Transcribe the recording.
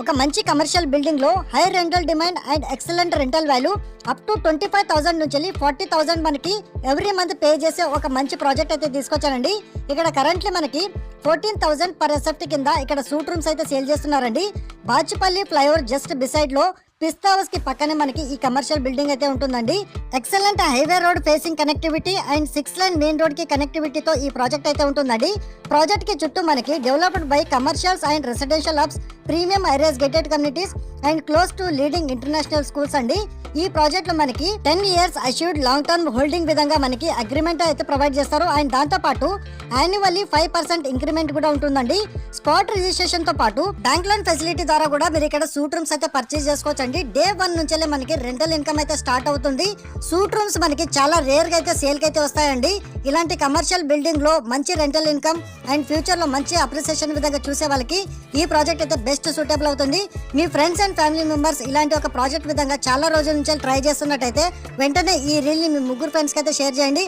ఒక మంచి commercial building లో high rental demand and excellent rental value up to 25,000 నుంచి 40,000 మనకి ఎవ్రీ మంత్ పే చేసే ఒక మంచి ప్రాజెక్ట్ అయితే తీసుకొచ్చానండి. ఇక్కడ కరెంట్లీ మనకి 14,000 పర్ ఎసెప్ట్ కింద ఇక్కడ సూట్ రూమ్స్ అయితే సేల్ చేస్తున్నారండి. బాచుపల్లి ఫ్లైఓవర్ జస్ట్ బిసైడ్ లో పిస్తా హౌస్ కి పక్కనే మనకి ఈ కమర్షియల్ బిల్డింగ్ అయితే ఉంటుందండి. Excellent highway road facing connectivity and 6 line main road కి కనెక్టివిటీతో ఈ ప్రాజెక్ట్ అయితే ఉంటుందండి. ప్రాజెక్ట్ కి చుట్టూ మనకి developed by commercials and residential hubs, premium areas, gated communities and close to leading international schools అండి. ఈ ప్రాజెక్ట్ లో మనకి 10 years assured long term holding విధంగా మనకి అగ్రిమెంట్ అయితే ప్రొవైడ్ చేస్తారు. అండ్ దాంతో పాటు యాన్యువల్లీ 5% ఇంక్రిమెంట్ కూడా ఉంటుందండి. స్పాట్ రిజిస్ట్రేషన్ తో పాటు బ్యాంక్ లోన్ ఫెసిలిటీ ద్వారా కూడా మీరు ఇక్కడ సూట్ రూమ్స్ అయితే పర్చేస్ చేసుకోవచ్చండి. డే 1 నుంచే మనకి రెంటల్ ఇన్కమ్ అయితే స్టార్ట్ అవుతుంది. సూట్ రూమ్స్ మనకి చాలా రేర్ గా అయితే సేల్ కి అయితే వస్తాయండి. ఇలాంటి కమర్షియల్ బిల్డింగ్ లో మంచి రెంటల్ ఇన్కమ్ అండ్ ఫ్యూచర్ లో మంచి అప్రిసియేషన్ విధంగా చూసే వాళ్ళకి ఈ ప్రాజెక్ట్ అయితే బెస్ట్ సూటబుల్ అవుతుంది. మీ ఫ్రెండ్స్ అండ్ ఫ్యామిలీ మెంబర్స్ ఇలాంటి ఒక ప్రాజెక్ట్ విధంగా చాలా రోజుల నుంచి ట్రై చేస్తున్నట్టయితే వెంటనే ఈ రీల్ ని మీ ముగ్గురు ఫ్రెండ్స్ కి అయితే షేర్ చేయండి.